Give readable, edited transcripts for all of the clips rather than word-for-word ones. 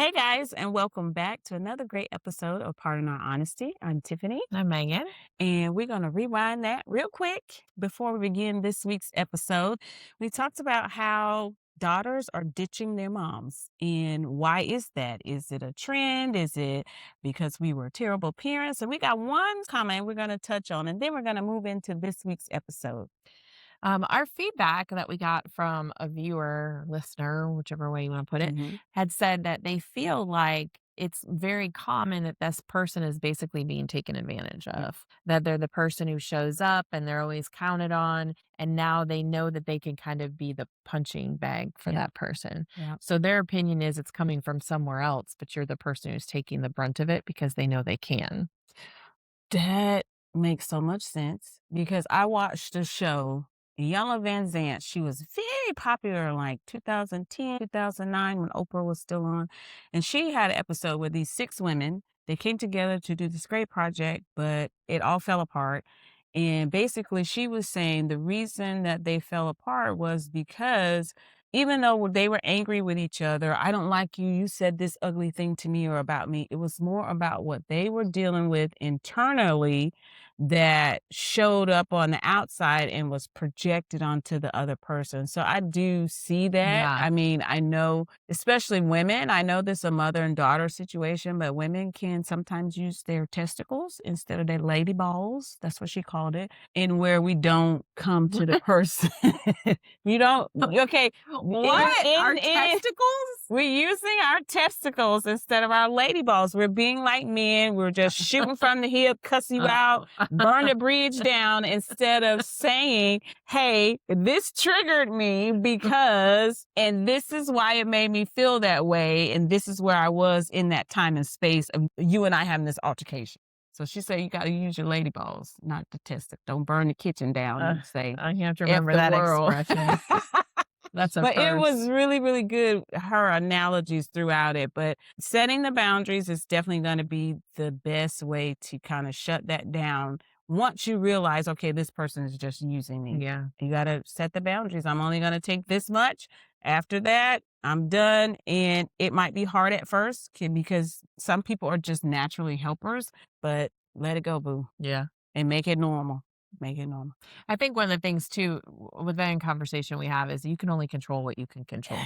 Hey guys, and welcome back to another great episode of Pardon Our Honesty. I'm Tiffany, I'm Megan. and we're going to rewind that real quick before we begin this week's episode. We talked about how daughters are ditching their moms, and why is that? Is it a trend? Is it because we were terrible parents? And we got one comment we're going to touch on, and then we're going to move into this week's episode. Our feedback that we got from a viewer, listener, whichever way you want to put it, Hmm. had said that they feel like it's very common that this person is basically being taken advantage Yeah. of, that they're the person who shows up and they're always counted on. And now they know that they can kind of be the punching bag for Yeah. that person. Yeah. So their opinion is it's coming from somewhere else, but you're the person who's taking the brunt of it because they know they can. That makes so much sense because I watched a show, Yellow Van Zant. She was very popular in like 2010, 2009 when Oprah was still on. And she had an episode where these six women, they came together to do this great project, but it all fell apart. And basically, she was saying the reason that they fell apart was because even though they were angry with each other, I don't like you, you said this ugly thing to me or about me. It was more about what they were dealing with internally that showed up on the outside and was projected onto the other person. So I do see that. Yeah. I mean, I know, especially women, I know this is a mother and daughter situation, but women can sometimes use their testicles instead of their lady balls. That's what she called it. And where we don't come to the person. You don't, okay, What? Our in testicles? we're using our testicles instead of our lady balls. We're being like men. We're just shooting from the hip, cuss you out, burn the bridge down instead of saying, hey, this triggered me because, and this is why it made me feel that way. And this is where I was in that time and space of you and I having this altercation. So she said, you got to use your lady balls, not the testicle. Don't burn the kitchen down Uh, and say, I have to F remember the that world. expression. That's a But it was first. really, really good, her analogies throughout it. But setting the boundaries is definitely going to be the best way to kind of shut that down. Once you realize, okay, this person is just using me, Yeah. you got to set the boundaries. I'm only going to take this much. After that, I'm done. And it might be hard at first because some people are just naturally helpers, but let it go, boo, Yeah. and make it normal. Make it normal. I think one of the things too with that conversation we have is you can only control what you can control.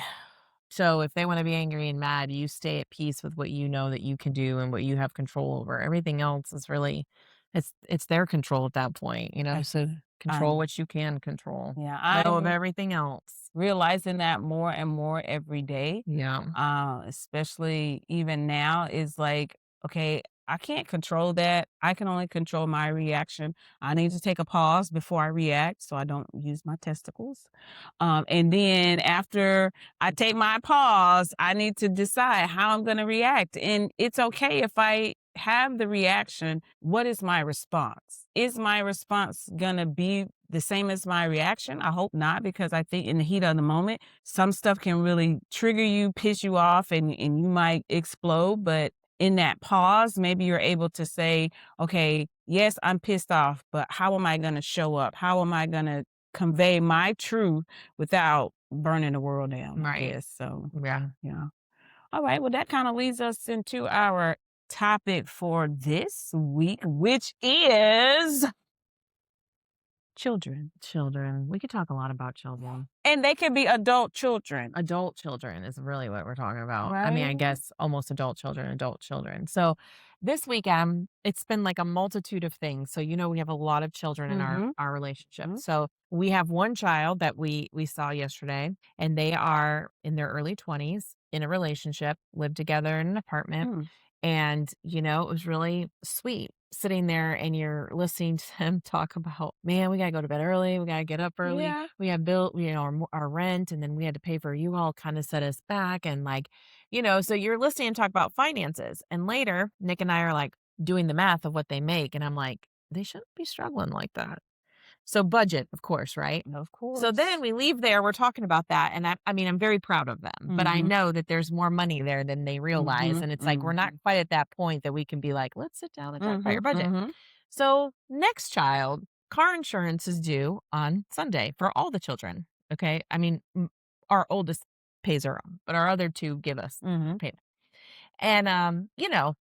So if they want to be angry and mad, you stay at peace with what you know that you can do and what you have control over. Everything else is really it's their control at that point, you know. So I control know. what you can control. Yeah, Let go of I'm everything else. realizing that more and more every day, Yeah. especially even now, is like, okay, I can't control that. I can only control my reaction. I need to take a pause before I react so I don't use my testicles. And then after I take my pause, I need to decide how I'm going to react. And it's okay if I have the reaction. What is my response? Is my response going to be the same as my reaction? I hope not, because I think in the heat of the moment, some stuff can really trigger you, piss you off, and you might explode. But in that pause, maybe you're able to say, okay, yes, I'm pissed off, but how am I going to show up? How am I going to convey my truth without burning the world down, I Right. guess. So, Yeah. yeah. All right. Well, that kind of leads us into our topic for this week, which is children. Children. We could talk a lot about children. And they can be adult children, Adult children is really what we're talking about. I mean, right? I guess almost adult children, adult children. So this weekend, it's been like a multitude of things. So, you know, we have a lot of children in Mm-hmm. our relationship. Mm-hmm. So we have one child that we saw yesterday, and they are in their early 20s in a relationship, live together in an apartment. Mm. And, you know, it was really sweet sitting there and you're listening to them talk about, man, we got to go to bed early. We got to get up early. Yeah. We have built, you know, our rent, and then we had to pay for you all kind of set us back. And like, you know, so you're listening and talk about finances. And later, Nick and I are like doing the math of what they make. And I'm like, they shouldn't be struggling like that. So budget, of course, right? Of So then course. we leave there, we're talking about that, and I mean, I'm very proud of them, but I Mm-hmm. know that there's more money there than they realize, Mm-hmm. and it's like we're not Mm-hmm. quite at that point that we can be like, "Let's sit down and talk about Mm-hmm. your budget." Mm-hmm. So, next child, car insurance is due on Sunday for all the children, okay? I mean, our oldest pays her own, but our other 2 give us Mm-hmm. payment. And,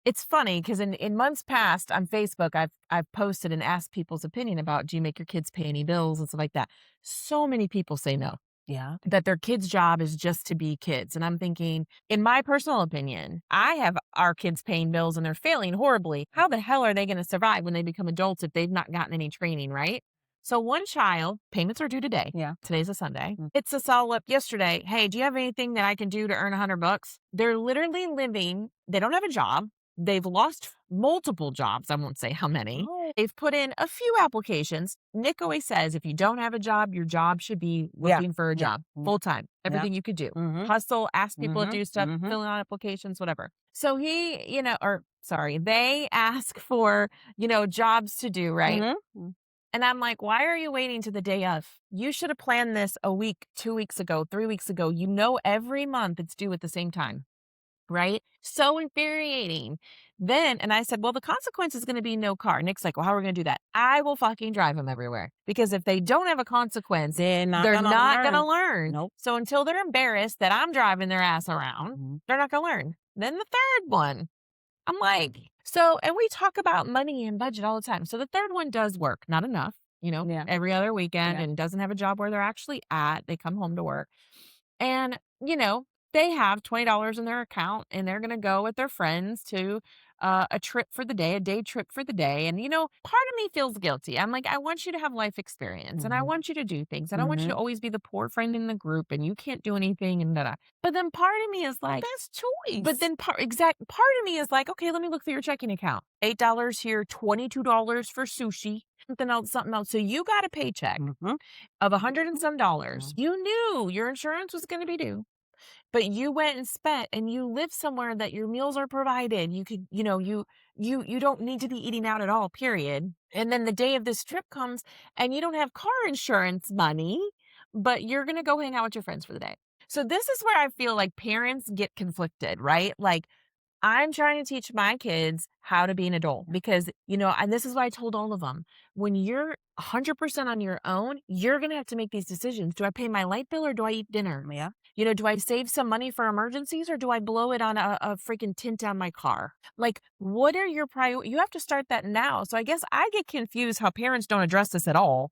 it's funny because in months past on Facebook, I've posted and asked people's opinion about, "Do you make your kids pay any bills?" and stuff like that. So many people say no, Yeah. that their kids' job is just to be kids, and I'm thinking, in my personal opinion, I have our kids paying bills and they're failing horribly. How the hell are they gonna survive when they become adults if they've not gotten any training, right? So one child, payments are due today. Yeah. Today's a Sunday. Mm. It's us all up yesterday. "Hey, do you have anything that I can do to earn $100?" They're literally living, they don't have a job. They've lost multiple jobs. I won't say how many. Oh. They've put in a few applications. Nick always says, if you don't have a job, your job should be Yeah. looking for a Yeah. job Yeah. full time, Yeah. everything you could do. Mhm. Hustle, ask people to Mhm. do stuff, Mhm. filling out applications, whatever. So they ask for, jobs to do, right? Mhm. Mm. And I'm like, why are you waiting to the day of? You should have planned this a week, 2 weeks ago, 3 weeks ago. Every month it's due at the same time. Right? So infuriating. Then, and I said, well, the consequence is going to be no car. Nick's like, well, how are we going to do that? I will fucking drive them everywhere because if they don't have a consequence, They're not they're gonna not going to learn. learn. Nope. So until they're embarrassed that I'm driving their ass around, Mhm. they're not going to learn. Then the third one, I'm like, so, and we talk about money and budget all the time. So the third one does work, not enough, Yeah. every other weekend Yeah. and doesn't have a job where they're actually at. They come home to work. And, they have $20 in their account and they're going to go with their friends to a trip for the day, a day trip for the day. And, part of me feels guilty. I'm like, I want you to have life experience and I Mhm. want you to do things. I don't want you to Mhm. always be the poor friend in the group and you can't do anything and da da. But then part of me is like, That's but choice. then part of me is like, okay, let me look through your checking account. $8 here, $22 for sushi, something else, something else. So you got a paycheck Mhm. of 100 and some dollars. Mhm. You knew your insurance was going to be due, but you went and spent and you live somewhere that your meals are provided. You could, you don't need to be eating out at all, period. And then the day of this trip comes and you don't have car insurance money, but you're going to go hang out with your friends for the day. So this is where I feel like parents get conflicted, right? Like I'm trying to teach my kids how to be an adult because, and this is why I told all of them, when you're 100% on your own, you're going to have to make these decisions. Do I pay my light bill or do I eat dinner? Yeah. Do I save some money for emergencies or do I blow it on a freaking tint on my car? Like, what are your priorities? You have to start that now. So I guess I get confused how parents don't address this at all,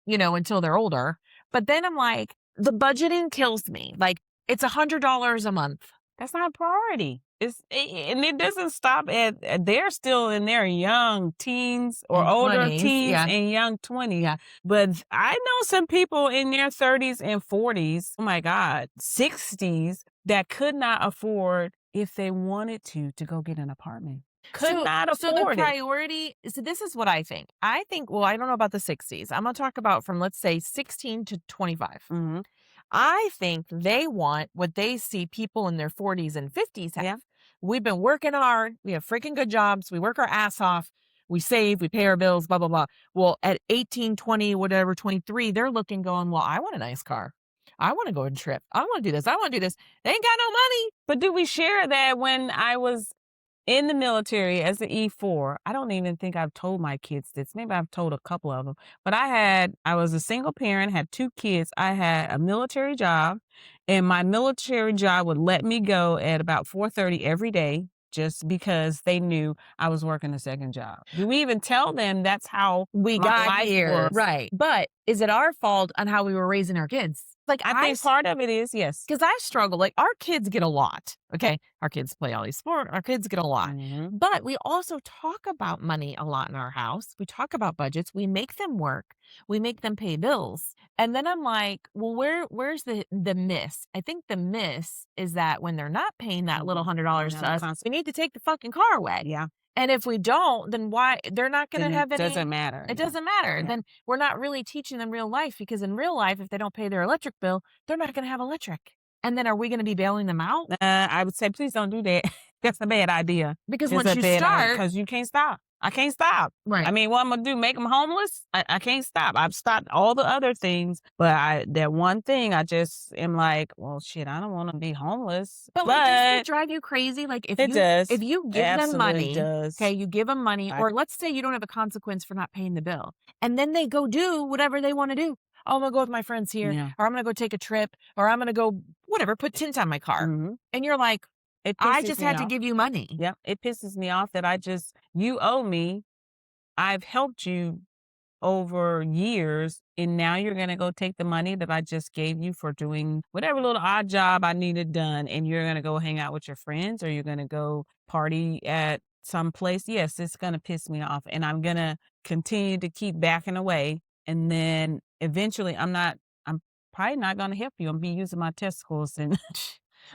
until they're older. But then I'm like, the budgeting kills me. Like, it's $100 a month. That's not a priority. And it doesn't stop they're still in their young teens or And older 20s, teens yeah. and young 20s. Yeah. But I know some people in their 30s and 40s, oh my God, 60s that could not afford if they wanted to go get an apartment. Could not So the afford it. priority, so this is what I think. I think, well, I don't know about the 60s. I'm going to talk about from, let's say, 16 to 25. Mhm. I think they want what they see people in their 40s and 50s have. Yeah. We've been working hard. We have freaking good jobs. We work our ass off. We save, we pay our bills, blah, blah, blah. Well, at 18, 20, whatever, 23, they're looking going, well, I want a nice car. I want to go on a trip. I want to do this. I want to do this. They ain't got no money. But do we share that when I was in the military as an E4? I don't even think I've told my kids this. Maybe I've told a couple of them. But I was a single parent, had 2 kids. I had a military job, and my military job would let me go at about 4:30 every day just because they knew I was working a second job. Do we even tell them that's how We my got life here. was? Right. But is it our fault on how we were raising our kids? Like I think part of it is, yes. because I struggle. Like our kids get a lot. Okay. Our kids play all these sports. Our kids get a lot. Mhm. But we also talk about money a lot in our house. We talk about budgets. We make them work. We make them pay bills. And then I'm like, well, where's the miss? I think the miss is that when they're not paying that little $100 to us, we need to take the fucking car away. Yeah. And if we don't, then why they're not going Then to it have any. doesn't matter. It Yeah. doesn't matter. Yeah. Then we're not really teaching them real life because in real life, if they don't pay their electric bill, they're not going to have electric. And then are we going to be bailing them out? I would say, please don't do that. That's a bad idea. Because It's once a you bad idea start, because you can't stop. I can't stop. right? I mean, what I'm gonna do? Make them homeless? I can't stop. I've stopped all the other things, but that one thing, I just am like, well, shit, I don't want to be homeless. But like, doesn't it drive you crazy? Like it does. if you It give them absolutely money, does. okay, you give them money, I- or let's say you don't have a consequence for not paying the bill, and then they go do whatever they want to do. Oh, I'm gonna go with my friends here, Yeah. or I'm gonna go take a trip, or I'm gonna go whatever, put tint on my car, Mhm. and you're like, It I pisses just me had to off. give you money. Yep, it pisses me off that you owe me. I've helped you over years, and now you're gonna go take the money that I just gave you for doing whatever little odd job I needed done, and you're gonna go hang out with your friends, or you're gonna go party at some place. Yes, it's gonna piss me off, and I'm gonna continue to keep backing away, and then eventually I'm probably not gonna help you. I'm be using my testicles and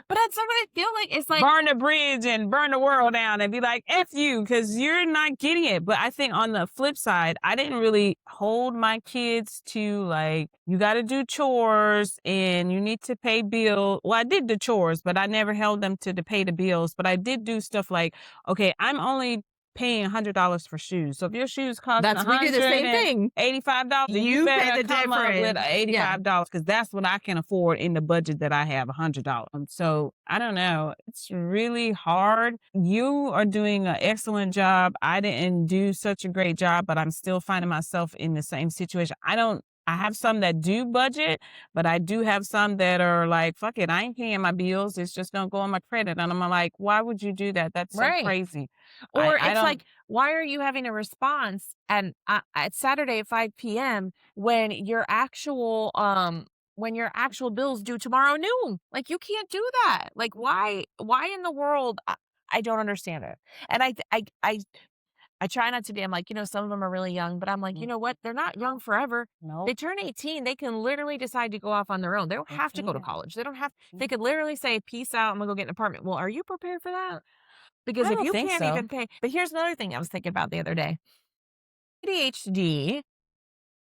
But that's what I feel like. It's like, burn the bridge and burn the world down and be like, F you, because you're not getting it. But I think on the flip side, I didn't really hold my kids to like, you got to do chores and you need to pay bills. Well, I did the chores, but I never held them to pay the bills. But I did do stuff like, okay, I'm only paying $100 for shoes. So if your shoes cost we do the same thing. $185, then you You pay better the come up with difference. Yeah. $85 because that's what I can afford in the budget that I have, $100. So I don't know. It's really hard. You are doing an excellent job. I didn't do such a great job, but I'm still finding myself in the same situation. I have some that do budget, but I do have some that are like, fuck it, I ain't paying my bills. It's just gonna go on my credit. And I'm like, why would you do that? That's so Right. crazy. Or I it's don't. like, why are you having a response and at Saturday at 5 p.m. when your actual bills due tomorrow noon? Like you can't do that. Like why in the world? I don't understand it. And I try not to be. I'm like, some of them are really young, but I'm like, you Mm, know what? They're not young forever. They nope, turn 18, they can literally decide to go off on their own. They don't they have to go to can. college. They don't have Mm. they could literally say, "Peace out, I'm gonna go get an apartment." Well, are you prepared for that? Because I if don't you think can't even so. pay, but here's another thing I was thinking about the other day. ADHD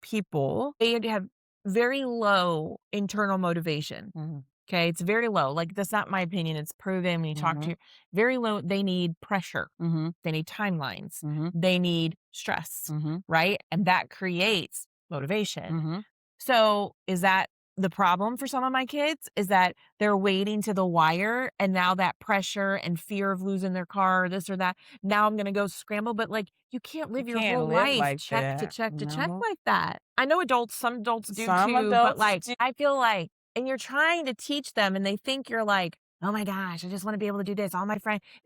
people, they have very low internal motivation. Mhm, Okay. It's very low. Like, that's not my opinion. It's proven when you talk mhm, to very low. They need pressure. mhm, They need timelines. mhm, They need stress. mhm, Right. And that creates motivation. mhm. So, is that the problem for some of my kids? Is that they're waiting to the wire and now that pressure and fear of losing their car or this or that, now I'm gonna go scramble, but, like, you can't You live your can't whole live life like check to that, check to check no. like that. I know some adults do Some too, but, adults like, do. I feel like and you're trying to teach them and they think you're like, "Oh my gosh, I just wanna be able to do this." All my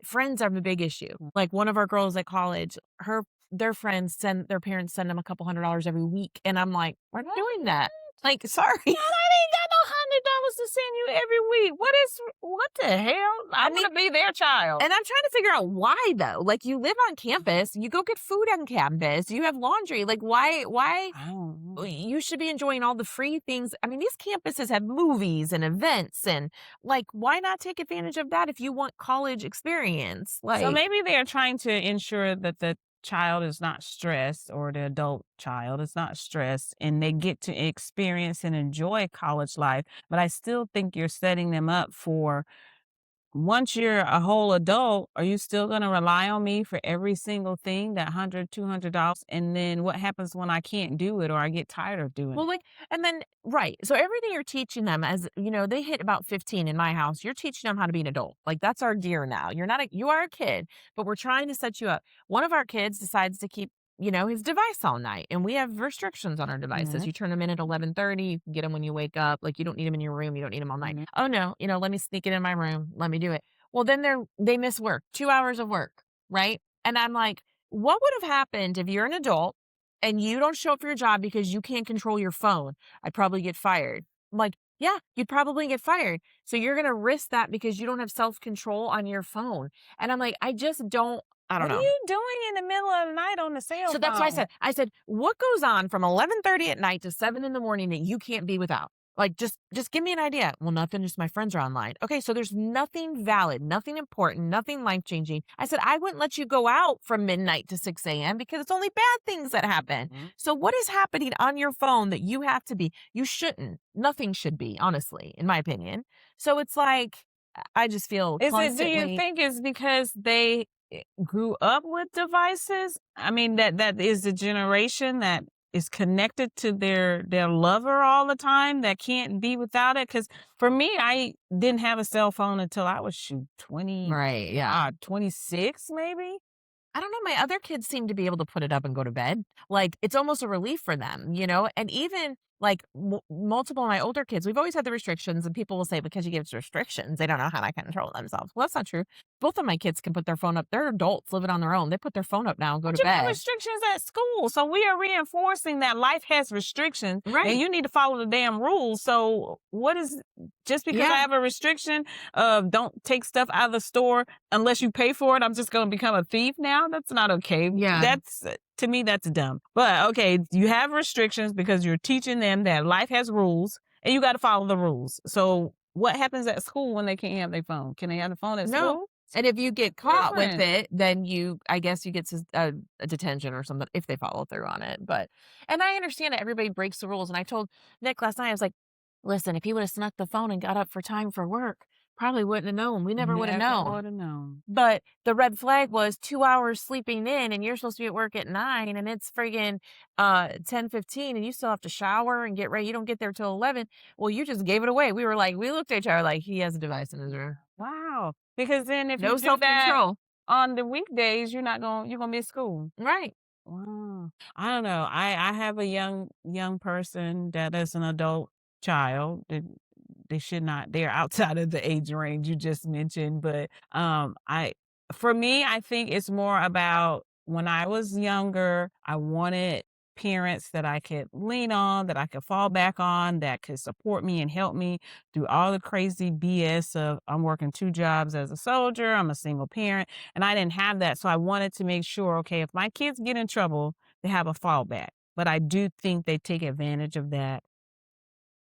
friends are the big issue. Mm. Like, one of our girls at college, their friends send their parents send them a couple $100 every week, and I'm like, "We're not What? doing that." Like, sorry. Girl, I ain't got no $100 to send you every week. What the hell? I I mean, wanna be their child. and I'm trying to figure out why though. Like, you live on campus, you go get food on campus, you have laundry. Like, why I don't know. you should be enjoying all the free things. I mean, these campuses have movies and events and like, why not take advantage of that if you want college experience? So Like, maybe they're trying to ensure that the child is not stressed, or the adult child is not stressed, and they get to experience and enjoy college life. But I still think you're setting them up for, once you're a whole adult, are you still going to rely on me for every single thing, that $100, $200? And then what happens when I can't do it or I get tired of doing well, it? like, and then, right. So everything you're teaching them as, they hit about 15 in my house, you're teaching them how to be an adult. Like, that's our gear now. You are a kid, but we're trying to set you up. One of our kids decides to keep, his device all night, and we have restrictions on our devices. Hmm. You turn them in at 11:30, you can get them when you wake up. Like, you don't need them in your room. You don't need them all night. Hmm. Oh no, let me sneak it in my room. Let me do it. Well, then they miss work, 2 hours of work. Right. And I'm like, what would have happened if you're an adult and you don't show up for your job because you can't control your phone? I'd probably get fired. I'm like, yeah, you'd probably get fired. So you're going to risk that because you don't have self control on your phone. And I'm like, I don't What are know. you doing in the middle of the night on the cell So that's why phone? I said, what goes on from 11:30 at night to 7 in the morning that you can't be without? Like, just give me an idea. Well, nothing, just my friends are online. Okay, so there's nothing valid, nothing important, nothing life-changing. I said, I wouldn't let you go out from midnight to 6 a.m. because it's only bad things that happen. Mhm. So what is happening on your phone that you shouldn't. Nothing should be, honestly, in my opinion. So it's like, I just feel Do you constantly. think it's because they grew up with devices? I mean, that is the generation that is connected to their lover all the time, that can't be without it. Because for me, I didn't have a cell phone until I was, shoot, Right, yeah. 26 maybe. I don't know, my other kids seem to be able to put it up and go to bed. Like, it's almost a relief for them, and even like multiple of my older kids, we've always had the restrictions, and people will say because you give restrictions, they don't know how to control themselves. Well, that's not true. Both of my kids can put their phone up. They're adults living on their own. They put their phone up now and go But to you have bed. restrictions at school. So we are reinforcing that life has restrictions and Right. you need to follow the damn rules. So what is just because I Yeah. have a restriction of don't take stuff out of the store unless you pay for it, I'm just going to become a thief now? That's not okay. Yeah. That's to me that's dumb. But okay, you have restrictions because you're teaching them that life has rules and you got to follow the rules. So what happens at school when they can't have their phone? Can they have the phone at No. school? And if you get caught with Different. it, then I guess you get a detention or something if they follow through on it. But, and I understand that everybody breaks the rules. And I told Nick last night, I was like, listen, if he would have snuck the phone and got up for time for work, probably wouldn't have known. We never would have Never known. would have known. But the red flag was 2 hours sleeping in, and you're supposed to be at work at 9, and it's friggin' 10:15, and you still have to shower and get ready. You don't get there till 11. Well, you just gave it away. We were like, we looked at each other like he has a device in his room. Wow. Because then if you No do self that control. on the weekdays, you're gonna miss school. Right. Wow. I don't know. I have a young person that is an adult child. They should not they're outside of the age range you just mentioned. But I for me, I think it's more about when I was younger, I wanted parents that I could lean on, that I could fall back on, that could support me and help me through all the crazy BS of I'm working two jobs as a soldier, I'm a single parent, and I didn't have that. So I wanted to make sure, okay, if my kids get in trouble, they have a fallback. But I do think they take advantage of that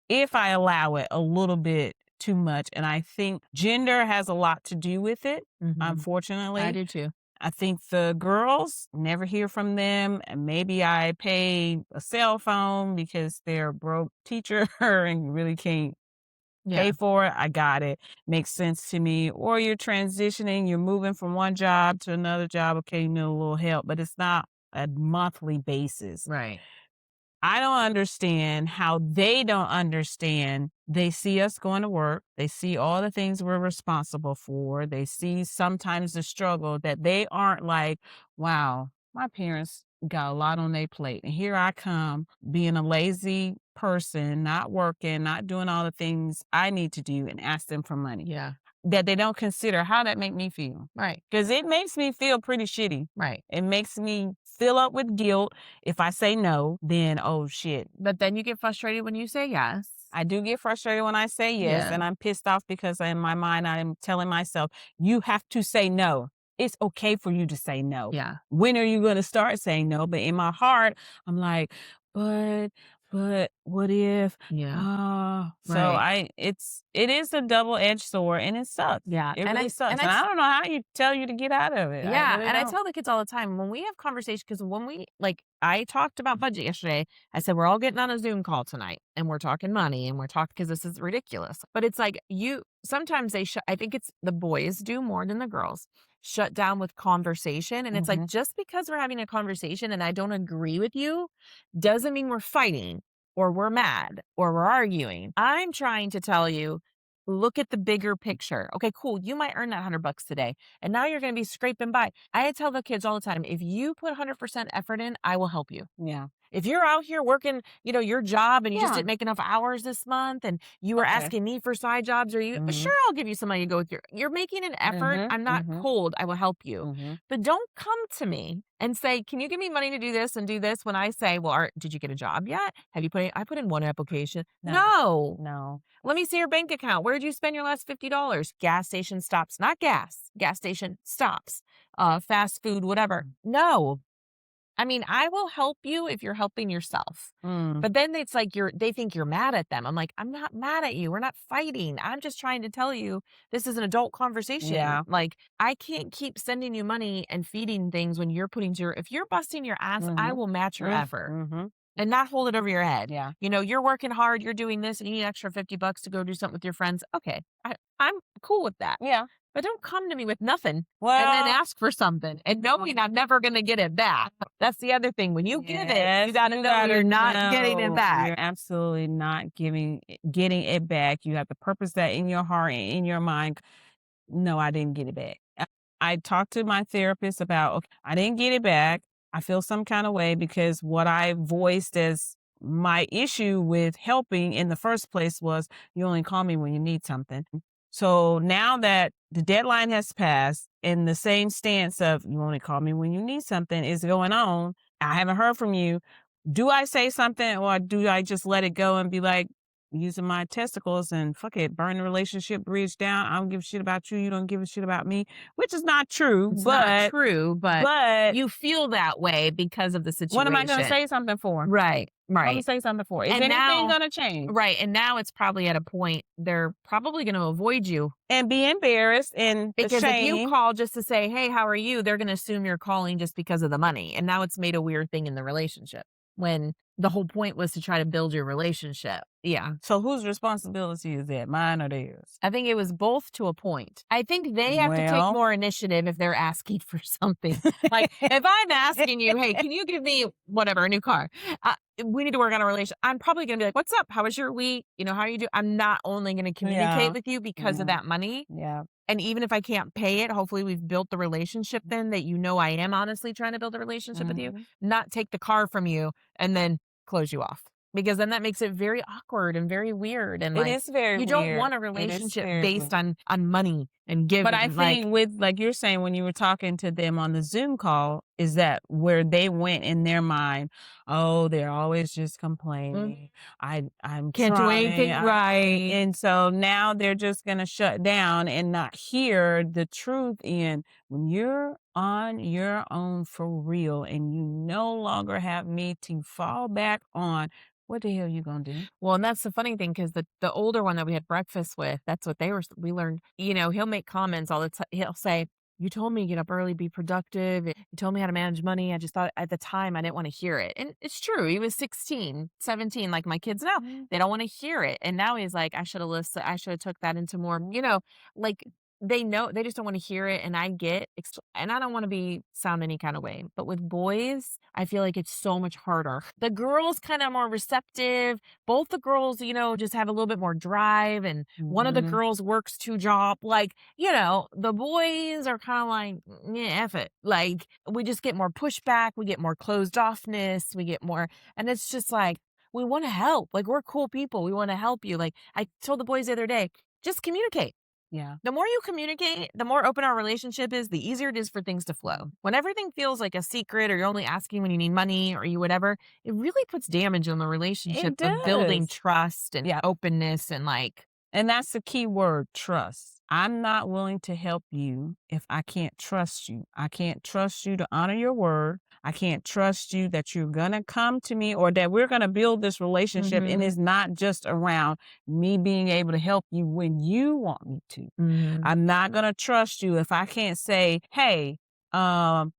if I allow it a little bit too much. And I think gender has a lot to do with it, I unfortunately. do too. I think the girls never hear from them. And maybe I pay a cell phone because they're a broke teacher and really can't pay Yeah. for it. I got it. Makes sense to me. Or you're transitioning, you're moving from one job to another job. Okay, you need a little help, but it's not a monthly basis. Right. I don't understand how they don't understand. They see us going to work. They see all the things we're responsible for. They see sometimes the struggle that they aren't like, wow, my parents got a lot on their plate. And here I come being a lazy person, not working, not doing all the things I need to do and ask them for money Yeah. that they don't consider how that make me feel. Right. Because it makes me feel pretty shitty. Right. It makes me fill up with guilt. If I say no, then oh shit. But then you get frustrated when you say yes. I do get frustrated when I say yes, Yeah. and I'm pissed off because in my mind I'm telling myself, you have to say no. It's okay for you to say no. Yeah. When are you going to start saying no? But in my heart, I'm like, but, but what if? Yeah. So Right. it is a double-edged sword and it sucks. Yeah. It And really I sucks. and I And I don't know how you tell you to get out of it. I Yeah, really and I don't. tell the kids all the time when we have conversations, because when we like I talked about budget yesterday. I said we're all getting on a Zoom call tonight and we're talking money and we're talking because this is ridiculous. But it's like you sometimes I think it's the boys do more than the girls shut down with conversation. And it's like Mhm. just because we're having a conversation and I don't agree with you doesn't mean we're fighting or we're mad or we're arguing. I'm trying to tell you, look at the bigger picture. Okay, cool. You might earn that $100 today. And now you're going to be scraping by. I tell the kids all the time, if you put 100% effort in, I will help you. Yeah. If you're out here working, your job and you just Yeah. didn't make enough hours this month and you were Okay. asking me for side jobs or Mhm. sure, I'll give you some money to go with you're making an effort. Mhm. I'm not Mhm. cold. I will help you. Mhm. But don't come to me and say, can you give me money to do this and do this when I say, well, did you get a job yet? Have you I put in one application. No. No. No. Let me see your bank account. Where did you spend your last $50? Gas station stops, not gas. Gas station stops. Fast food, whatever. No. I mean, I will help you if you're helping yourself. Mm. But then it's like they think you're mad at them. I'm like, I'm not mad at you. We're not fighting. I'm just trying to tell you this is an adult conversation. Yeah. Like, I can't keep sending you money and feeding things when you're putting if you're busting your ass, I Mhm. will match your effort Mhm. and not hold it over your head. Yeah. You're working hard, you're doing this, and you need extra $50 to go do something with your friends. Okay. I'm cool with that. Yeah. But don't come to me with nothing and then Well, ask for something and knowing I'm never going to get it back. That's the other thing. When you give it, you yes, got to you know gotta you're not getting it know back. you're absolutely not getting it back. You have to purpose that in your heart and in your mind. No, I didn't get it back. I talked to my therapist about, okay, I didn't get it back. I feel some kind of way because what I voiced as my issue with helping in the first place was you only call me when you need something. So now that the deadline has passed and the same stance of you only call me when you need something is going on, I haven't heard from you. Do I say something or do I just let it go and be like, using my testicles and fuck it, burn the relationship bridge down? I don't give a shit about you. You don't give a shit about me, which is not true. It's not true, but But you feel that way because of the what am I going to situation. say something for? Right, What am I going right. to say something for? Is And anything now going to change? right, and now it's probably at a point they're probably gonna avoid you And be embarrassed and because if you ashamed. call just to say, "Hey, how are you?" They're gonna assume you're calling just because of the money, and now it's made a weird thing in the relationship when the whole point was to try to build your relationship. Yeah. So whose responsibility is that? Mine or theirs? I think it was both to a point. I think they have to take Well, more initiative if they're asking for something. Like, if I'm asking you, "Hey, can you give me whatever, a new car? We need to work on a relation." I'm probably gonna be like, "What's up? How was your week? You know, how you do?" I'm not only gonna communicate yeah, with you because of yeah, that money. yeah. And even if I can't pay it, hopefully we've built the relationship then that you know I am honestly trying to build a relationship with you, Mhm. not take the car from you and then close you off. Because then that makes it very awkward and very weird and It like is very you don't weird. want a It is relationship very based weird. on money and But I giving. Like, think with like you're saying when you were talking to them on the Zoom call, is that where they went in their mind, "Oh, they're always just "Mm, complaining. I'm can't do trying." anything right. And so now they're just gonna shut down and not hear the truth in when you're on your own for real and you no longer have me to fall back on, what the hell you gonna do? Well, and that's the funny thing because the older one that we had breakfast with, that's what they were we learned, he'll make comments all the time. He'll say, "You told me to get up early, be productive. You told me how to manage money. I just thought at the time I didn't want to hear it." And it's true. He was 16, 17, like my kids now. Mhm. They don't want to hear it. And now he's like, "I should have listened. I should have took that into more, like they know they just don't want to hear it." And I get and I don't want to be sound any kind of way, but with boys, I feel like it's so much harder. The girls kind of more receptive. Both the girls, just have a little bit more drive, and one of the Mhm. girls works two jobs. Like, the boys are kind of like, yeah, F it. Like, we just get more pushback, we get more closed offness, we get more, and it's just like, we want to help. Like, we're cool people. We want to help you. Like, I told the boys the other day, just communicate. Yeah. The more you communicate, the more open our relationship is, the easier it is for things to flow. When everything feels like a secret or you're only asking when you need money or you whatever, it really puts damage on the relationship It of building does. trust and Yeah. openness and like, And that's the key word, trust. I'm not willing to help you if I can't trust you. I can't trust you to honor your word. I can't trust you that you're going to come to me or that we're going to build this relationship. And mhm, it's not just around me being able to help you when you want me to. mhm, I'm not going to trust you if I can't say, hey, um,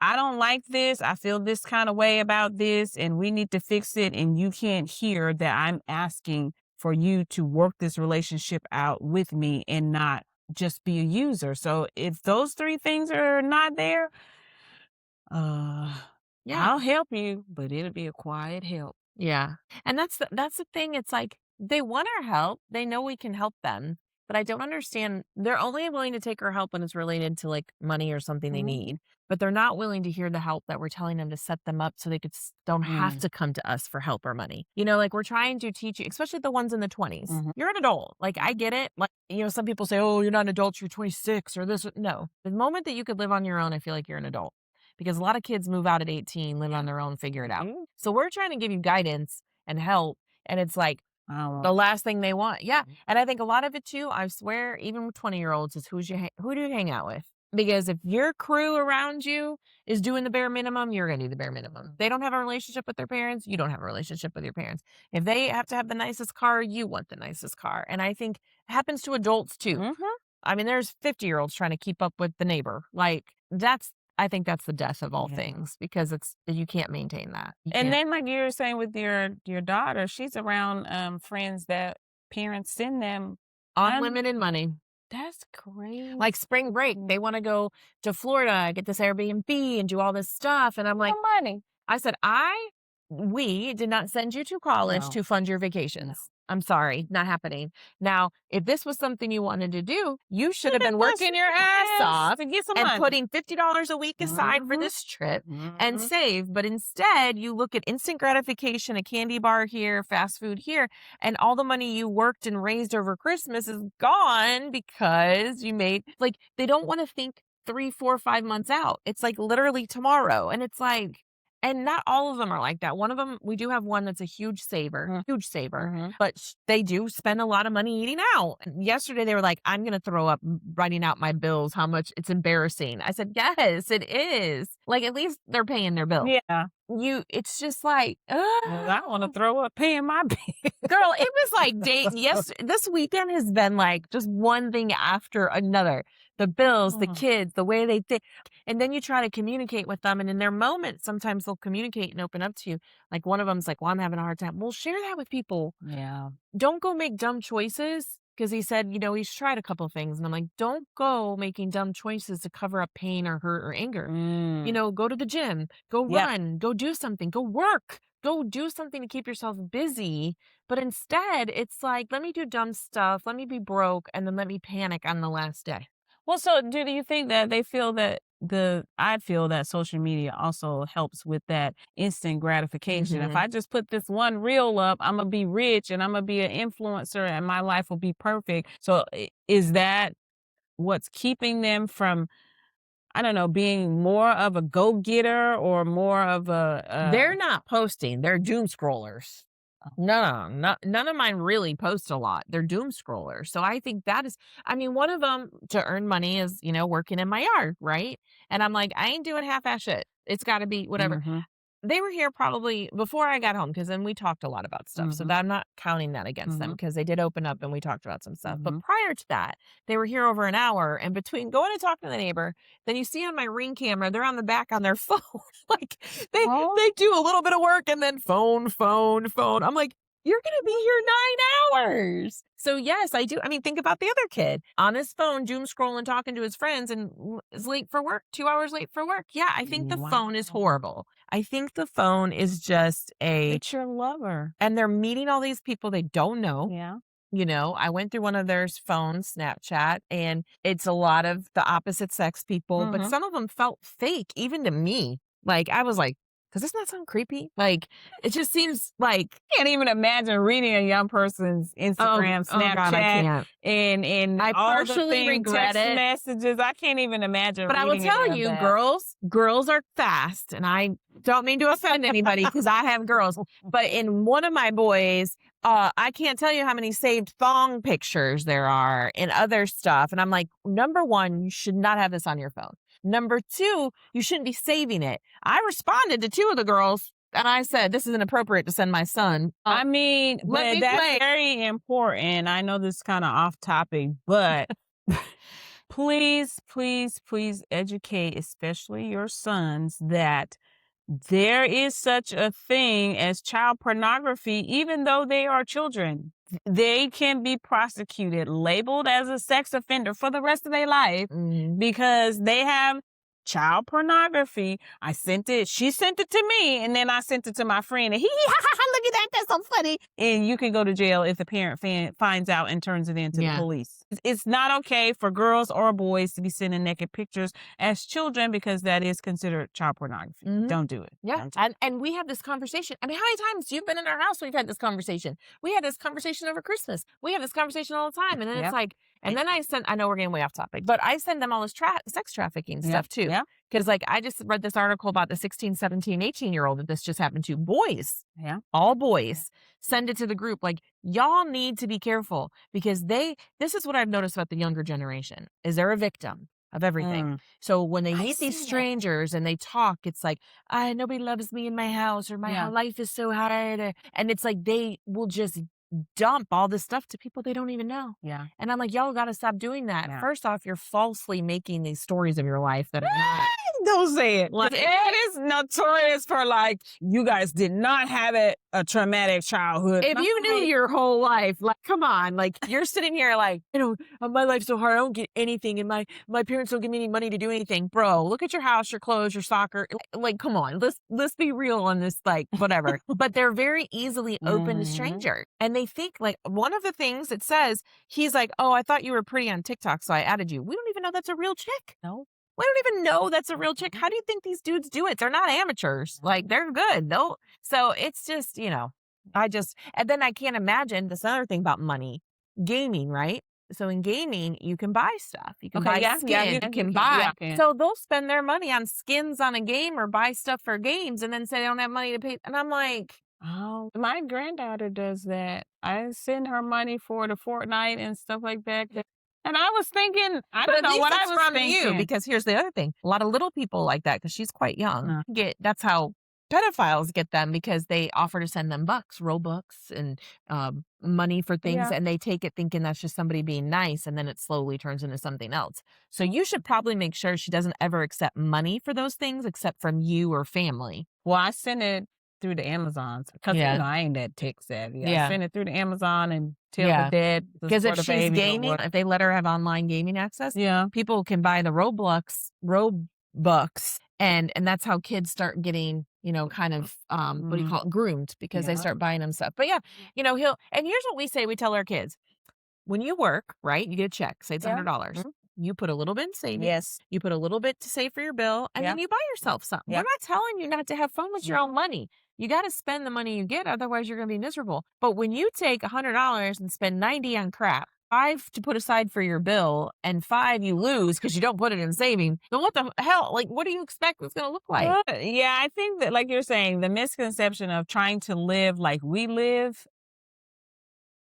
I don't like this. I feel this kind of way about this, and we need to fix it. And you can't hear that I'm asking for you to work this relationship out with me and not just be a user. So if those three things are not there, uh, yeah. I'll help you, but it'll be a quiet help. Yeah. And that's the thing. It's like they want our help. They know we can help them. But I don't understand. They're only willing to take our help when it's related to like money or something they Mhm. need. But they're not willing to hear the help that we're telling them to set them up so they don't have Mm. to come to us for help or money. Like we're trying to teach you, especially the ones in the 20s. Mhm. You're an adult. Like I get it. Like, some people say, "Oh, you're not an adult, you're 26 or this." No. The moment that you could live on your own, I feel like you're an adult because a lot of kids move out at 18, live on Yeah, their own, figure it they out. do. So we're trying to give you guidance and help, and it's like I don't want. the last thing they want. Yeah, and I think a lot of it too, I swear, even with 20-year-olds is who do you hang out with? Because if your crew around you is doing the bare minimum, you're gonna do the bare minimum. They don't have a relationship with their parents, you don't have a relationship with your parents. If they have to have the nicest car, you want the nicest car, and I think it happens to adults too. Mhm. I mean, there's 50-year-olds trying to keep up with the neighbor. Like, I think that's the death of all Yeah. things because you can't maintain that. You And can't. then, like you were saying with your daughter, she's around friends that parents send them. Unlimited money. That's crazy. Like spring break, they wanna go to Florida, get this Airbnb and do all this stuff, and I'm like, No money. I said, we did not send you to college No, to fund your no. vacations. I'm sorry, not happening. Now, if this was something you wanted to do, you should have been Bust working your ass your ass off to get some and money. putting $50 a week aside for Mhm, this trip and mhm. save. But instead, you look at instant gratification, a candy bar here, fast food here, and all the money you worked and raised over Christmas is gone because you made, like, they don't want to think 3, 4, 5 months out. It's like literally tomorrow. And it's like, and not all of them are like that. One of them, we do have one that's a Mm, huge saver, mhm. but they do spend a lot of money eating out. And yesterday they were like, I'm going to throw up writing out my bills, how much it's embarrassing. I said, yes, it is. Like, at least they're paying their bill. Yeah. It's just like, 'Cause I wanna throw up paying my bill. girl, it was like yes, this weekend has been like just one thing after another. The bills, the Mm, kids, the way they think. And then you try to communicate with them. And in their moment, sometimes they'll communicate and open up to you. Like one of them's like, well, I'm having a hard time. Well, share that with people. yeah. Don't go make dumb choices. Because he said, he's tried a couple things. And I'm like, don't go making dumb choices to cover up pain or hurt or anger. Mm. Go to the gym, go Yep. run, go do something, go work, go do something to keep yourself busy. But instead, it's like, let me do dumb stuff, let me be broke, and then let me panic on the last day. Well, so do you think that they feel that I feel that social media also helps with that instant gratification. If Hmm. I just put this one reel up, I'm gonna be rich and I'm gonna be an influencer and my life will be perfect. So is that what's keeping them from, I don't know, being more of a go-getter or more of They're not posting, they're doom scrollers. No, none of mine really post a lot. They're doom scrollers. So I think that is, I mean, one of them to earn money is, working in my yard, right? And I'm like, I ain't doing half-ass shit. It's got to be whatever. mhm, They were here probably before I got home because then we talked a lot about stuff. So mhm, that I'm not counting that against them mhm, because they did open up and we talked about some stuff. But mhm. prior to that, they were here over an hour. And between going and talking to the neighbor, then you see on my Ring camera, they're on the back on their phone. Like they Oh, they do a little bit of work and then phone, phone, phone. I'm like, you're gonna be here 9 hours. So yes, I do. I mean, think about the other kid on his phone, doom scrolling, talking to his friends, and is late for work, 2 hours late for work. Yeah, I think the phone is wow. horrible. I think the phone is just It's your lover. and they're meeting all these people they don't know. Yeah. I went through one of their phones, Snapchat, and it's a lot of the opposite sex people, but Mhm. some of them felt fake, even to me. Like, I was like, does this not sound creepy? Like, it just seems like, Can't even imagine reading a young person's oh, Instagram, oh God, I Snapchat, can't. and I all the partially thing, regret text it. messages. I can't even imagine But I will reading any tell of you, that. girls are fast, and I don't mean to offend anybody because I have girls. But in one of my boys, I can't tell you how many saved thong pictures there are and other stuff. And I'm like, number one, you should not have this on your phone. Number two, you shouldn't be saving it. I responded to two of the girls and I said, this is inappropriate to send my son. I mean, Let but me that's play. very important. I know this is kind of off topic, but please, please, please educate, especially your sons, that there is such a thing as child pornography, even though they are children. They can be prosecuted, labeled as a sex offender for the rest of their life Mhm. because they have child pornography. I sent it, she sent it to me, and then I sent it to my friend, and he, ha, ha, ha, look at that, that's so funny. And you can go to jail if the parent finds out and turns it into the Yeah. police. It's not okay for girls or boys to be sending naked pictures as children because that is considered child pornography. Mhm. Don't do it. Yeah, Don't do and we have this conversation. I mean, how many times you've been in our house? We've had this conversation. We had this conversation over Christmas. We have this conversation all the time, and then it's Yep. like, and then I know we're getting way off topic, but I send them all this sex trafficking Yep. stuff too, Yep. because like I just read this article about the 16, 17, 18-year-old that this just happened to. Boys, Yeah. all Yeah. boys, send it to the group. Like y'all need to be careful because this is what I've noticed about the younger generation is they're a victim of everything. Mm. So when they I meet these see that. strangers and they talk, it's like, nobody loves me in my house or my Yeah. life is so hard. And it's like they will just dump all this stuff to people they don't even know. Yeah. And I'm like, y'all got to stop doing that. Yeah. First off, you're falsely making these stories of your life that are not. Don't say it. 'Cause Like, Ed is notorious for like, you guys did not have a traumatic childhood. if you knew Like, your whole life, like, come on, like, you're sitting here like, my life's so hard. I don't get anything, and my parents don't give me any money to do anything, bro. Look at your house, your clothes, your soccer. Like, come on, let's be real on this, like, whatever. But they're very easily open to mhm. strangers, and they think like one of the things it says, he's like, oh, I thought you were pretty on TikTok, so I added you. We don't even know that's a real chick. No. We don't even know that's a real chick. Mhm. How do you think these dudes do it? They're not amateurs. Like, they're good. No. So it's just, and then I can't imagine this other thing about money, gaming, right? So in gaming, you can buy stuff. You can Okay, buy yeah, yeah, skin. You you can can, yeah, buy. I can. So they'll spend their money on skins on a game or buy stuff for games and then say they don't have money to pay. And I'm like, Oh, my granddaughter does that. I send her money for the Fortnite and stuff like that. And I was thinking, I but don't at know least what I it's was from you, thinking. because here's the other thing. A lot of little people like that because she's quite young. Uh, That's how pedophiles get them, because they offer to send them bucks, Robux, and money for things, yeah. and they take it thinking that's just somebody being nice, and then it slowly turns into something else. So you should probably make sure she doesn't ever accept money for those things except from you or family. Well, I sent it through the Amazons because Yeah. I ain't that tech savvy. I Yeah. sent it through the Amazon and tell the Yeah. dad this Because for if the she's baby or gaming, what. if they let her have online gaming access, Yeah. people can buy the Robux, and that's how kids start getting, kind of, what do you Mm, call it, groomed, because they yeah. start buying them stuff. But yeah, he'll and here's what we say, we tell our kids. When you work, right, you get a check, say it's Yeah. $100. Mhm. You put a little bit in savings, Yes. you put a little bit to save for your bill, and Yeah. then you buy yourself something. We're Yeah. not telling you not to have fun with your own money. You got to spend the money you get, otherwise you're going to be miserable. But when you take $100 and spend 90 on crap, five to put aside for your bill, and five you lose because you don't put it in saving, then what the hell? Like, what do you expect it's going to look like? Yeah, I think that, like you're saying, the misconception of trying to live like we live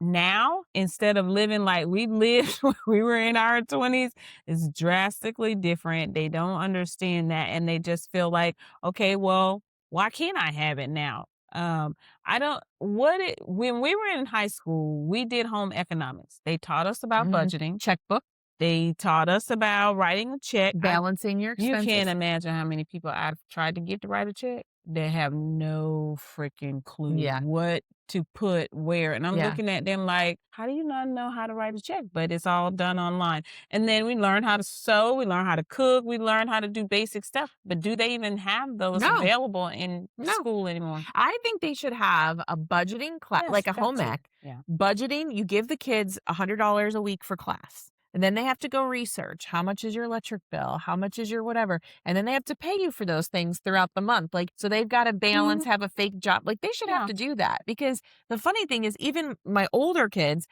now instead of living like we lived when we were in our 20s is drastically different. They don't understand that and they just feel like, okay, well, why can't I have it now? I don't what it when we were in high school, we did home economics. They taught us about Mhm. budgeting. Checkbook, They taught us about writing a check. balancing your You can't expenses. imagine how many people I've tried to get to write a check. They have no freaking clue Yeah. what to put where. And I'm Yeah. looking at them like, how do you not know how to write a check? But it's all done online. And then we learn how to sew, we learn how to cook, we learn how to do basic stuff. But do they even have those No, available in no. school anymore? I think they should have a budgeting class, Yes, like a got home to. ec. Yeah. Budgeting, you give the kids $100 a week for class. And then they have to go research how much is your electric bill, how much is your whatever. And then they have to pay you for those things throughout the month. Like, so they've got to balance, Mhm. have a fake job. Like, they should have Yeah. to do that, because the funny thing is, even my older kids,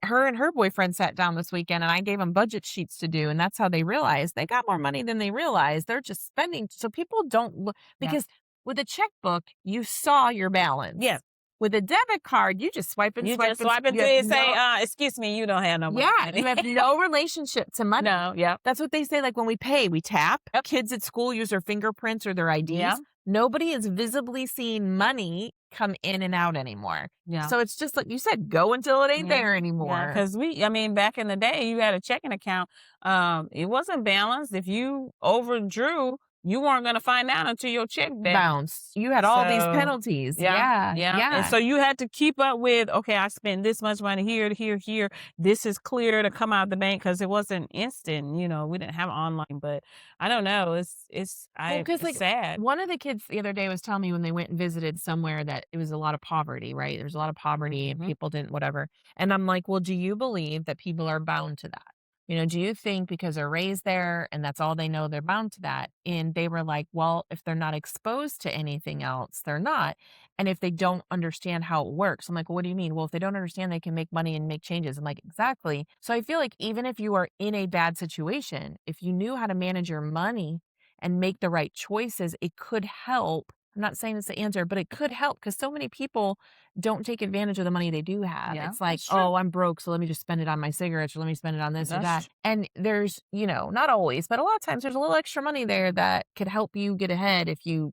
her and her boyfriend sat down this weekend, and I gave them budget sheets to do. And that's how they realized they got more money than they realized. They're just spending. So people don't look, Yeah. because with a checkbook, you saw your balance. Yeah. With a debit card, you just swipe and You swipe just and swipe it you till have it say, no, excuse me, you don't have no money. yeah, you have no relationship to money. No, yeah. That's what they say. Like, when we pay, we tap. Yep. Kids at school use their fingerprints or their Yeah. IDs. Nobody is visibly seeing money come in and out anymore. Yeah. So it's just like you said, go until it ain't Yeah. there Yeah, anymore. because I mean, back in the day, you had a checking account. It wasn't balanced. If you overdrew, you weren't going to find out until your check bounced. Bounce. You had all these So, penalties. yeah, Yeah. yeah. And Yeah. so you had to keep up with, okay, I spent this much money here, here, here. This is clear to come out the bank because it wasn't instant. We didn't have online, but I don't know. Well, because It's like sad. one of the kids the other day was telling me when they went and visited somewhere that it was a lot of poverty, right? There's a lot of poverty and Mhm. people didn't whatever. And I'm like, well, do you believe that people are bound to that? Do you think because they're raised there and that's all they know, they're bound to that? And they were like, well, if they're not exposed to anything else, they're not. And if they don't understand how it works, I'm like, well, what do you mean? Well, if they don't understand, they can make money and make changes. I'm like, exactly. So I feel like even if you are in a bad situation, if you knew how to manage your money and make the right choices, it could help. I'm not saying it's the answer, but it could help, because so many people don't take advantage of the money they do have. Yeah, It's like, that's true. oh, I'm broke, so let me just spend it on my cigarettes, or let me spend it on this or That's that. And there's, not always, but a lot of times there's a little extra money there that could help you get ahead if you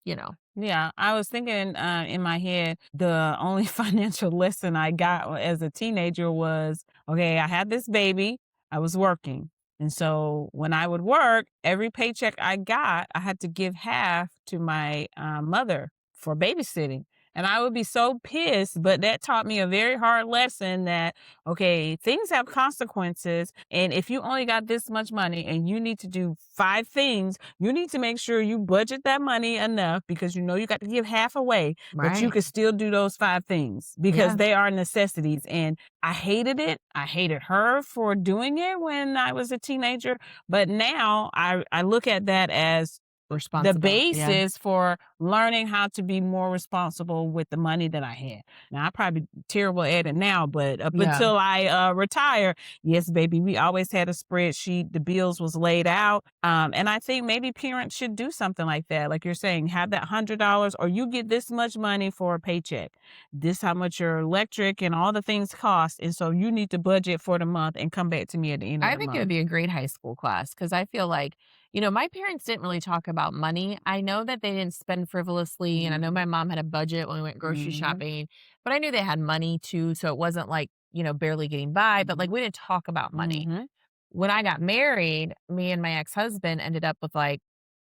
know. Yeah, I was thinking in my head, the only financial lesson I got as a teenager was, okay, I had this baby, I was working. And so when I would work, every paycheck I got, I had to give half to my mother for babysitting. And I would be so pissed, but that taught me a very hard lesson that, okay, things have consequences. And if you only got this much money and you need to do 5 things, you need to make sure you budget that money enough because you know you got to give half away, but you Right. could still do those 5 things because Yeah. they are necessities. And I hated it. I hated her for doing it when I was a teenager. But now I look at that as the Responsibility. Yeah. basis for learning how to be more responsible with the money that I had. Now I probably terrible at it now, but up Yeah. until I retire, yes, baby, we always had a spreadsheet. The bills was laid out, and I think maybe parents should do something like that. Like you're saying, have that $100, or you get this much money for a paycheck. This how much your electric and all the things cost, and so you need to budget for the month and come back to me at the end of I the think it would month. be a great high school class because I feel like, my parents didn't really talk about money. I know that they didn't spend frivolously, and I know Mhm. my mom had a budget when we went grocery Mhm. shopping, but I knew they had money too. So it wasn't like, barely getting by, but like Mhm. we didn't talk about money. Mhm. When I got married, me and my ex husband ended up with like,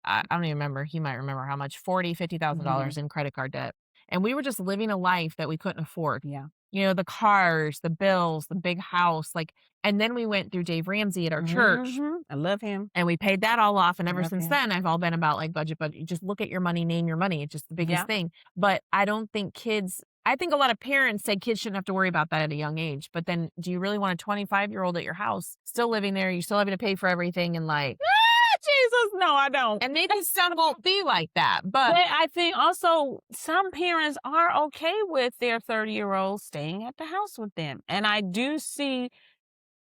I don't even remember. He might remember how much, 40, Mhm. $50,000 in credit card debt. And we were just living a life that we couldn't afford. Yeah. The cars, the bills, the big house, like, and then we went through Dave Ramsey at our church Mhm. I love him. and we paid that all off. And I ever love since him. then, I've all been about like budget. Just look at your money, name your money. It's just the biggest Yeah. thing. But I don't think I think a lot of parents say kids shouldn't have to worry about that at a young age. But then do you really want a 25-year-old at your house still living there? You still having to pay for everything and like, Jesus, no, I don't. and maybe some won't be like that. But But I think also some parents are okay with their 30-year-old staying at the house with them. And I do see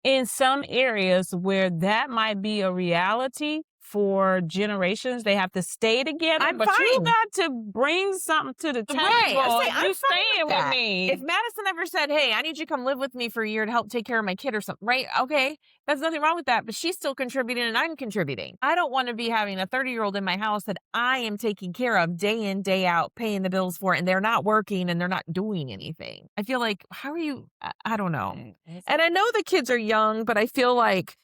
in some areas where that might be a reality for generations, they have to stay together, I'm but you fine. got to bring something to the Right. I table say if I'm you fine with staying with that. If me. Madison ever said, "Hey, I need you to come live with me for a year to help take care of my kid or something," right? Okay, there's nothing wrong with that. But she's still contributing and I'm contributing. I don't want to be having a 30-year-old in my house that I am taking care of day in, day out, paying the bills for, and they're not working and they're not doing anything. I feel like, how are you? I don't know. And I know the kids are young, but I feel like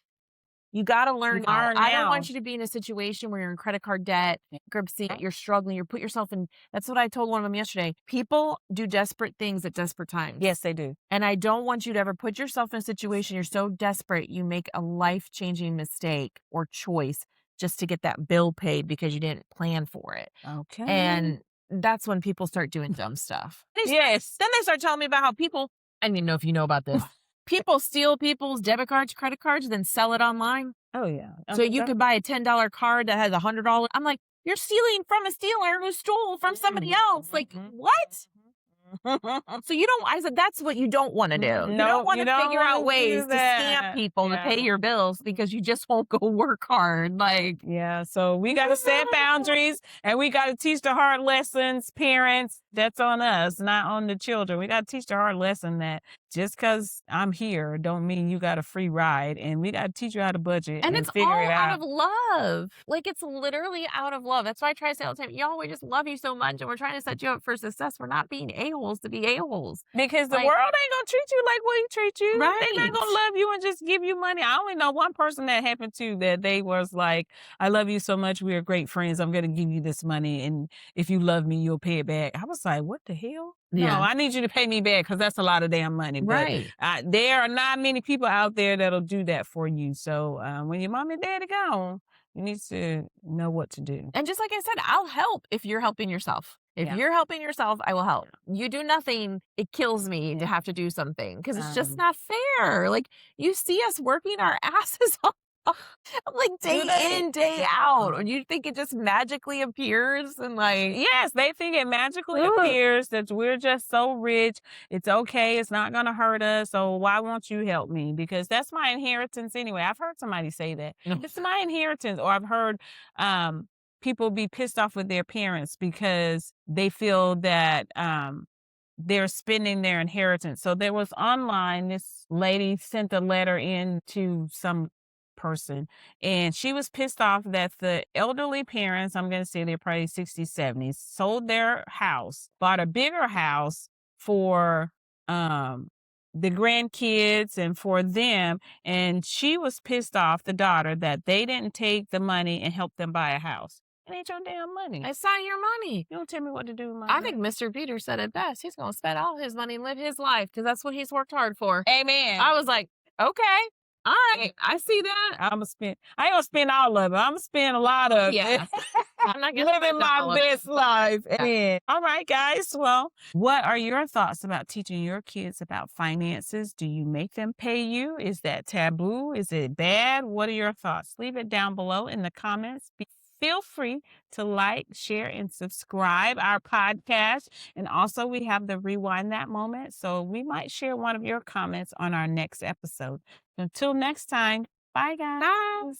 you gotta learn now. Learn I don't now. want you to be in a situation where you're in credit card debt, bankruptcy, Yeah. you're struggling, you put yourself in that's what I told one of them yesterday. People do desperate things at desperate times. Yes, they do. And I don't want you to ever put yourself in a situation you're so desperate you make a life-changing mistake or choice just to get that bill paid because you didn't plan for it. Okay. And that's when people start doing dumb stuff. Yes. Then they start telling me about how people I don't even know if you know about this. People steal people's debit cards, credit cards, then sell it online. Oh yeah. So you could buy a $10 card that has $100. I'm like, you're stealing from a stealer who stole from somebody else. Like, what? So you don't I said, "That's what you don't wanna do." You don't No, you wanna don't figure want out to ways do to scam that. people to pay Yeah. your bills because you just won't go work hard, like Yeah, so we got to set boundaries and we got to teach the hard lessons. Parents, that's on us, not on the children. We got to teach the hard lesson that just because I'm here don't mean you got a free ride. And we got to teach you how to budget and and it's figure all it out out. of love. Like, it's literally out of love. That's why I try to say all the time, "Y'all, we just love you so much, and we're trying to set you up for success. We're not being a-holes to be a-holes." Because the Like world ain't gonna treat you like we treat you. They not gonna right. love you and just give you money. I only know one person that happened to that they was like, I love you so much. We are great friends. I'm gonna give you this money. And if you love me, you'll pay it back. I was like, what the hell? No, Yeah. I need you to pay me back because that's a lot of damn money. But Right. there are not many people out there that'll do that for you. So when your mom and daddy gone, you need to know what to do. And just like I said, I'll help if you're helping yourself. If Yeah. you're helping yourself, I will help. You do nothing, it kills me to Yeah. have to do something because it's just Um, not fair. Like, you see us working our asses off, like do day they? in, day out, and you think it just magically appears and like, Yes, they think it magically ugh. appears that we're just so rich. It's okay. It's not going to hurt us. So why won't you help me? Because that's my inheritance anyway. I've heard somebody say that No. it's my inheritance, or I've heard um, people be pissed off with their parents because they feel that they're spending their inheritance. So there was online, this lady sent a letter in to some person and she was pissed off that the elderly parents, I'm going to say they're probably 60s, 70s, sold their house, bought a bigger house for um the grandkids and for them. And she was pissed off, the daughter, that they didn't take the money and help them buy a house. It ain't your damn money. It's not your money. You don't tell me what to do with my I money. think Mr. Peter said it best. He's gonna spend all his money and live his life because that's what he's worked hard for. Amen. I was like, okay, all right, I see that. I ain't gonna spend all of it. I'm gonna spend a lot of Yeah. it. I'm not gonna Living spend all my of it. best life. Yeah. Amen. All right, guys. Well, what are your thoughts about teaching your kids about finances? Do you make them pay you? Is that taboo? Is it bad? What are your thoughts? Leave it down below in the comments. Feel free to like, share, and subscribe our podcast. And also, we have the rewind that moment. So we might share one of your comments on our next episode. Until next time, bye, guys. Bye.